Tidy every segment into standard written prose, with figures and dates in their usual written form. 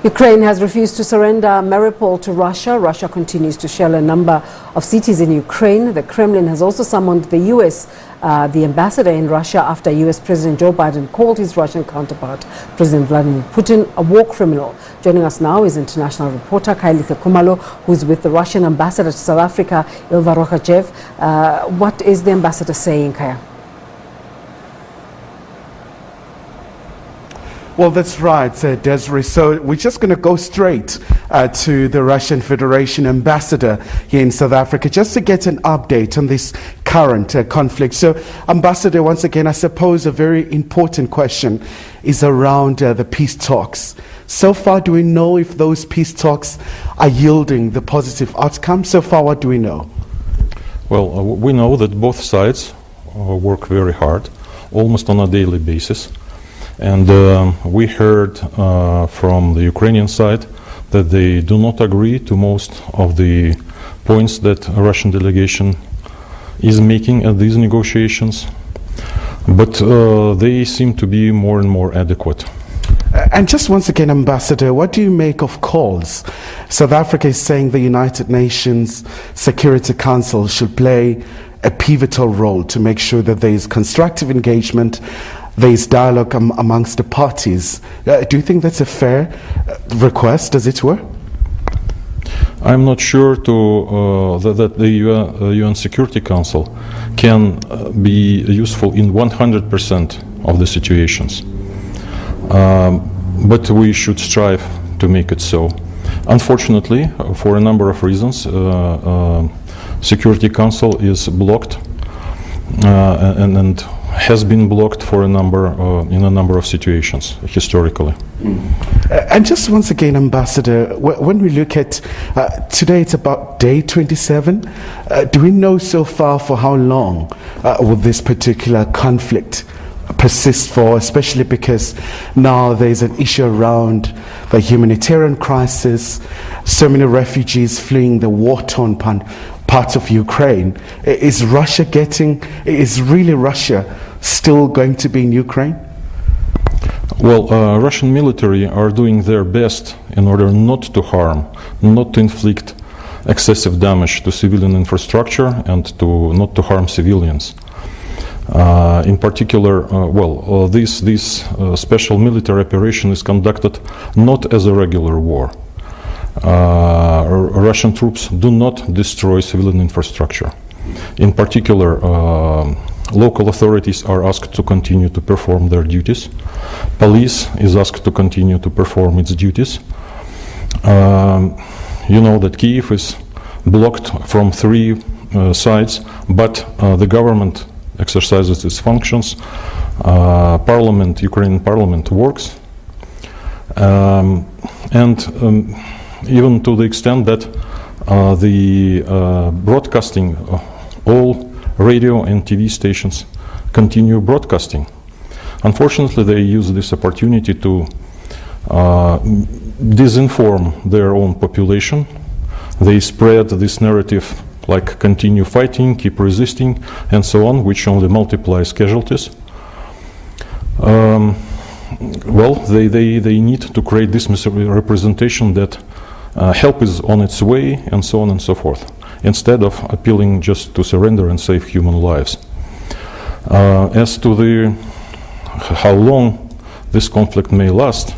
Ukraine has refused to surrender Mariupol to Russia. Russia continues to shell a number of cities in Ukraine. The Kremlin has also summoned the U.S., the ambassador in Russia, after U.S. President Joe Biden called his Russian counterpart, President Vladimir Putin, a war criminal. Joining us now is international reporter Khayelihle Khumalo, who is with the Russian ambassador to South Africa, Ilya Rogachev. What is the ambassador saying, Kaya? Well, that's right, Desiree. So we're just going to go straight to the Russian Federation ambassador here in South Africa just to get an update on this current conflict. So, Ambassador, once again, I suppose a very important question is around the peace talks. So far, do we know if those peace talks are yielding the positive outcome? So far, what do we know? Well, we know that both sides work very hard, almost on a daily basis. And we heard from the Ukrainian side that they do not agree to most of the points that a Russian delegation is making at these negotiations, but they seem to be more and more adequate. And just once again, Ambassador, what do you make of calls? South Africa is saying the United Nations Security Council should play a pivotal role to make sure that there is constructive engagement, there is dialogue amongst the parties. Do you think that's a fair request, as it were? I'm not sure that the UN Security Council can be useful in 100% of the situations. But we should strive to make it so. Unfortunately, for a number of reasons, Security Council is blocked and has been blocked for in a number of situations historically. And just once again, Ambassador, when we look at today, it's about day 27. Do we know so far for how long will this particular conflict persist for, especially because now there's an issue around the humanitarian crisis, so many refugees fleeing the war-torn parts of Ukraine. Is really Russia still going to be in Ukraine? Well, Russian military are doing their best in order not to harm, not to inflict excessive damage to civilian infrastructure and not to harm civilians. In particular, this special military operation is conducted not as a regular war. Russian troops do not destroy civilian infrastructure. In particular, local authorities are asked to continue to perform their duties. Police is asked to continue to perform its duties. You know that Kyiv is blocked from 3 sides, but the government exercises its functions. Ukrainian parliament works, and even to the extent that the broadcasting, all radio and TV stations continue broadcasting. Unfortunately, they use this opportunity to disinform their own population. They spread this narrative like continue fighting, keep resisting, and so on, which only multiplies casualties. They need to create this misrepresentation that help is on its way, and so on and so forth, instead of appealing just to surrender and save human lives. As to how long this conflict may last,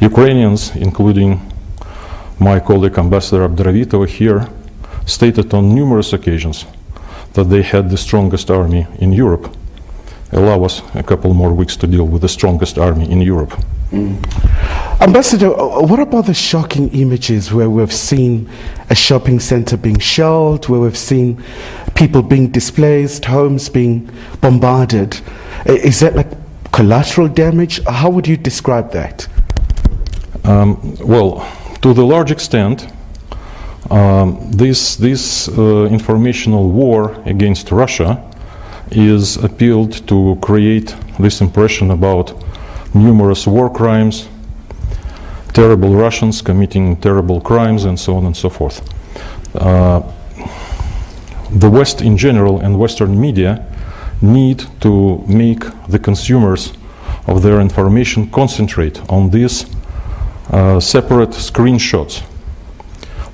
Ukrainians, including my colleague Ambassador Abdravitova here, stated on numerous occasions that they had the strongest army in Europe. Allow us a couple more weeks to deal with the strongest army in Europe. Ambassador, what about the shocking images where we've seen a shopping center being shelled, where we've seen people being displaced, homes being bombarded? Is that like collateral damage? How would you describe that? To the large extent, this informational war against Russia is appealed to create this impression about numerous war crimes, terrible Russians committing terrible crimes, and so on and so forth. The West in general and Western media need to make the consumers of their information concentrate on these separate screenshots,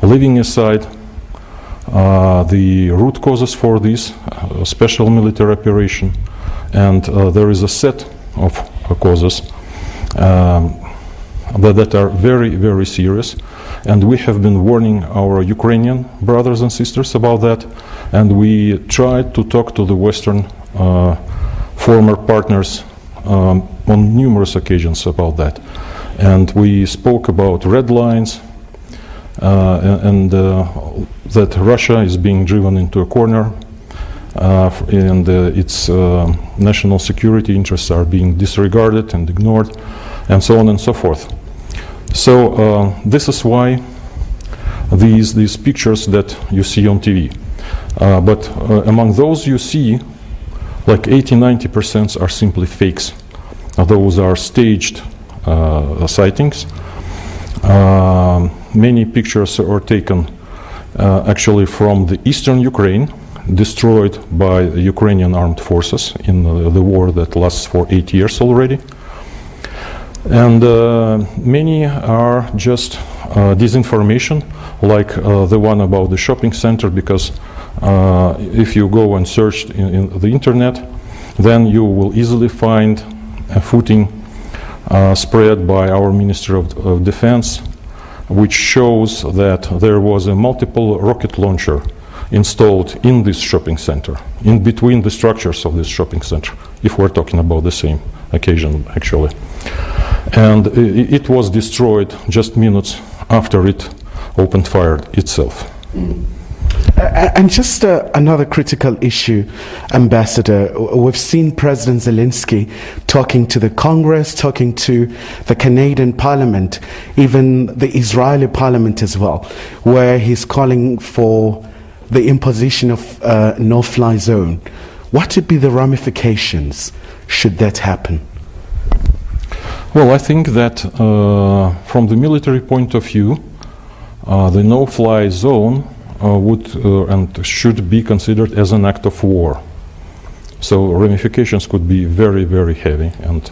leaving aside the root causes for this special military operation. And there is a set of causes that are very, very serious. And we have been warning our Ukrainian brothers and sisters about that. And we tried to talk to the Western former partners on numerous occasions about that. And we spoke about red lines and that Russia is being driven into a corner and its national security interests are being disregarded and ignored, and so on and so forth. So this is why these pictures that you see on TV. But among those you see, like 80-90% are simply fakes. Those are staged sightings. Many pictures are taken actually from the eastern Ukraine, destroyed by the Ukrainian armed forces in the war that lasts for 8 years already. And many are just disinformation, like the one about the shopping center, because if you go and search in the internet, then you will easily find a footing spread by our Minister of Defense, which shows that there was a multiple rocket launcher installed in this shopping center, in between the structures of this shopping center, if we're talking about the same occasion actually. And it was destroyed just minutes after it opened fire itself. And just another critical issue, Ambassador. We've seen President Zelensky talking to the Congress, talking to the Canadian Parliament, even the Israeli Parliament as well, where he's calling for the imposition of a no-fly zone. What would be the ramifications should that happen? Well, I think that from the military point of view, the no-fly zone would and should be considered as an act of war. So ramifications could be very, very heavy and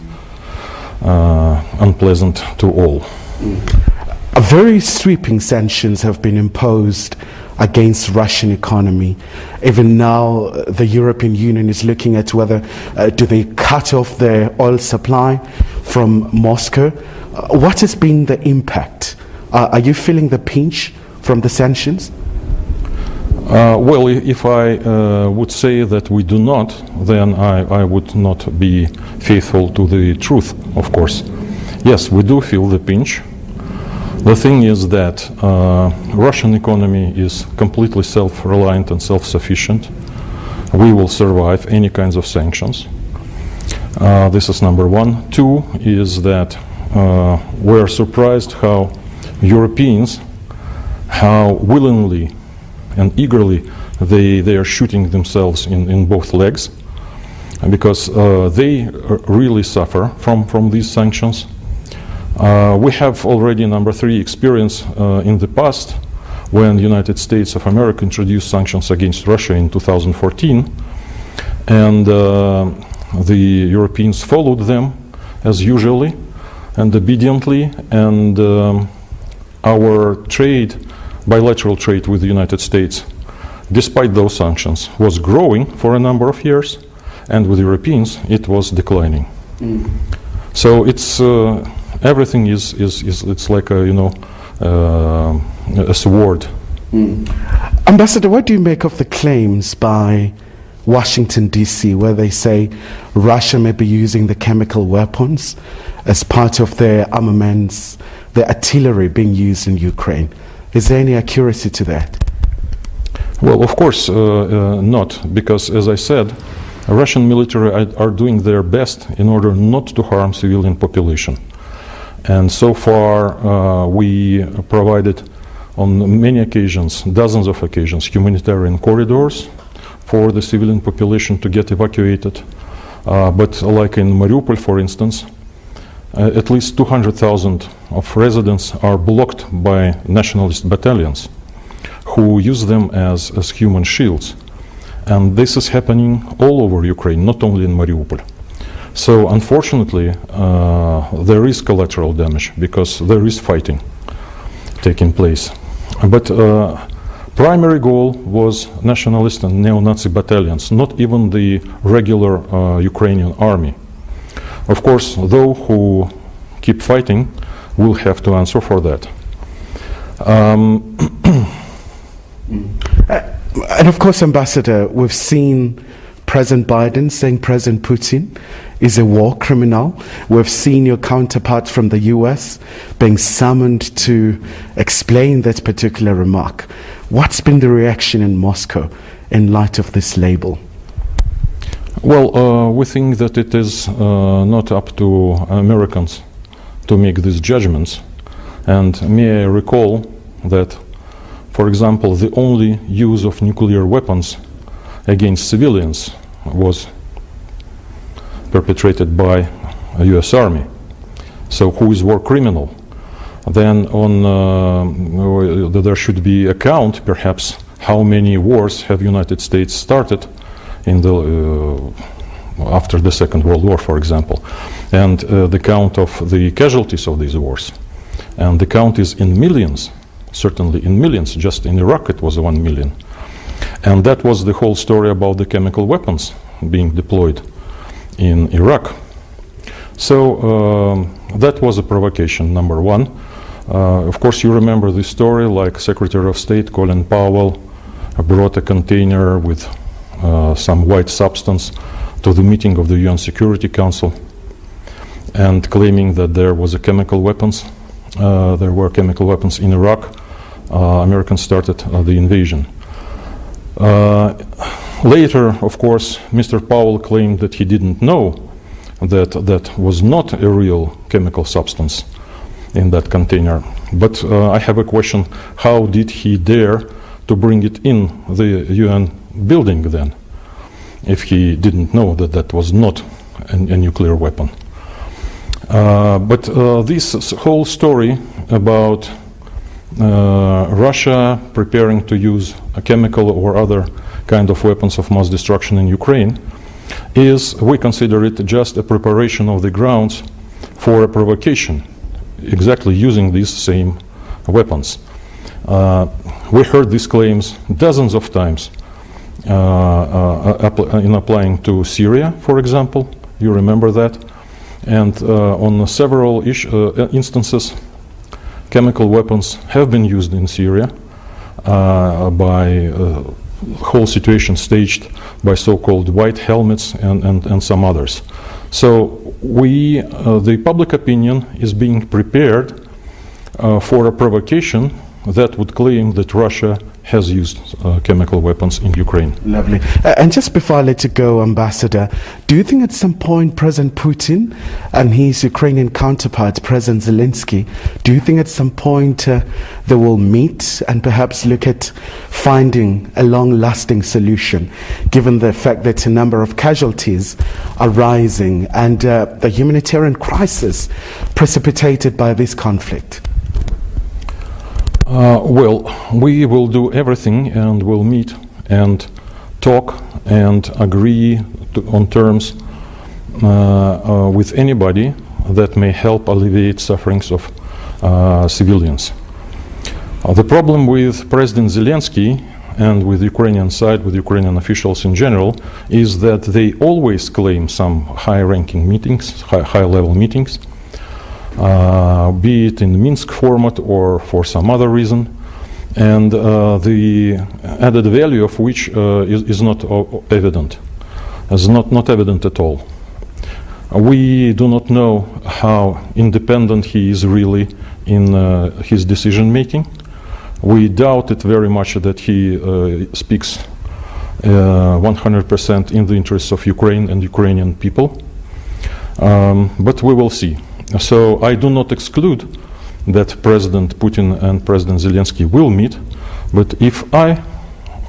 unpleasant to all. Very sweeping sanctions have been imposed against Russian economy. Even now, the European Union is looking at whether do they cut off their oil supply from Moscow. What has been the impact? Are you feeling the pinch from the sanctions? Well, if I would say that we do not, then I would not be faithful to the truth, of course. Yes, we do feel the pinch. The thing is that Russian economy is completely self-reliant and self-sufficient. We will survive any kinds of sanctions. This is number one. Two is that we're surprised how Europeans, how willingly and eagerly they are shooting themselves in both legs, because they really suffer from these sanctions. We have already, number three, experience in the past when the United States of America introduced sanctions against Russia in 2014, and the Europeans followed them as usually and obediently, and our trade, bilateral trade with the United States, despite those sanctions, was growing for a number of years, and with Europeans it was declining. So it's everything is it's like a a sword. Ambassador, what do you make of the claims by Washington DC, where they say Russia may be using the chemical weapons as part of their armaments, the artillery being used in Ukraine? Is there any accuracy to that? Well, of course not, because as I said, Russian military are doing their best in order not to harm civilian population. And so far we provided on many occasions, dozens of occasions, humanitarian corridors for the civilian population to get evacuated. But like in Mariupol, for instance, at least 200,000 of residents are blocked by nationalist battalions who use them as human shields. And this is happening all over Ukraine, not only in Mariupol. So unfortunately, there is collateral damage because there is fighting taking place. But primary goal was nationalist and neo-Nazi battalions, not even the regular Ukrainian army. Of course, those who keep fighting will have to answer for that. And of course, Ambassador, we've seen President Biden saying President Putin is a war criminal. We've seen your counterpart from the US being summoned to explain that particular remark. What's been the reaction in Moscow in light of this label? Well, we think that it is not up to Americans to make these judgments. And may I recall that, for example, the only use of nuclear weapons against civilians was perpetrated by a US Army. So who is war criminal? Then there should be a count, perhaps, how many wars have United States started in the after the Second World War, for example, and the count of the casualties of these wars. And the count is in millions, certainly in millions. Just in Iraq it was 1 million. And that was the whole story about the chemical weapons being deployed in Iraq. So that was a provocation, number one. Of course, you remember the story, like Secretary of State Colin Powell brought a container with some white substance to the meeting of the UN Security Council and claiming that there was a chemical weapons. There were chemical weapons in Iraq. Americans started the invasion. Later, of course, Mr. Powell claimed that he didn't know that that was not a real chemical substance in that container. But I have a question: how did he dare to bring it in the UN building then, if he didn't know that that was not a nuclear weapon? But this whole story about Russia preparing to use a chemical or other kind of weapons of mass destruction in Ukraine is, we consider it just a preparation of the grounds for a provocation, exactly using these same weapons. We heard these claims dozens of times in applying to Syria, for example. You remember that? And on several instances, chemical weapons have been used in Syria by whole situation staged by so-called white helmets and some others. So the public opinion is being prepared for a provocation that would claim that Russia has used chemical weapons in Ukraine. Lovely. And just before I let you go, Ambassador, do you think at some point President Putin and his Ukrainian counterpart, President Zelensky, do you think at some point they will meet and perhaps look at finding a long-lasting solution, given the fact that a number of casualties are rising and the humanitarian crisis precipitated by this conflict? Well, we will do everything and we'll meet and talk and agree on terms with anybody that may help alleviate sufferings of civilians. The problem with President Zelensky and with the Ukrainian side, with Ukrainian officials in general, is that they always claim some high-ranking meetings, high-level meetings, be it in Minsk format or for some other reason, and the added value of which is not evident, is not evident at all. We do not know how independent he is really in his decision making. We doubt it very much that he speaks 100% in the interests of Ukraine and Ukrainian people, but we will see. So I do not exclude that President Putin and President Zelensky will meet, but if I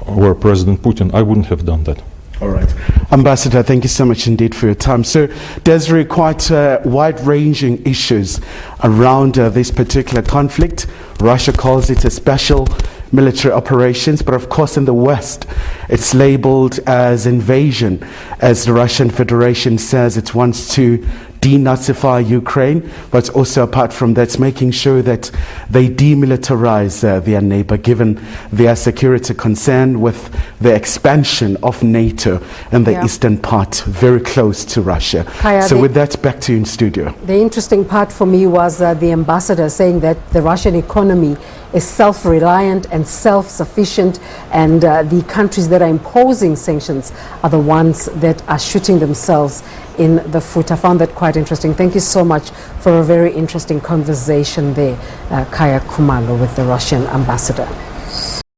were President Putin, I wouldn't have done that. All right. Ambassador, thank you so much indeed for your time. So there's really quite wide-ranging issues around this particular conflict. Russia calls it a special military operations, but of course in the West it's labeled as invasion, as the Russian Federation says it wants to denazify Ukraine, but also apart from that, making sure that they demilitarize their neighbor, given their security concern with the expansion of NATO in the eastern part, very close to Russia. Khaya, so with that, back to you in studio. The interesting part for me was the ambassador saying that the Russian economy is self-reliant and self-sufficient, and the countries that are imposing sanctions are the ones that are shooting themselves in the foot. I found that quite interesting. Thank you so much for a very interesting conversation there, Khayelihle Khumalo, with the Russian ambassador.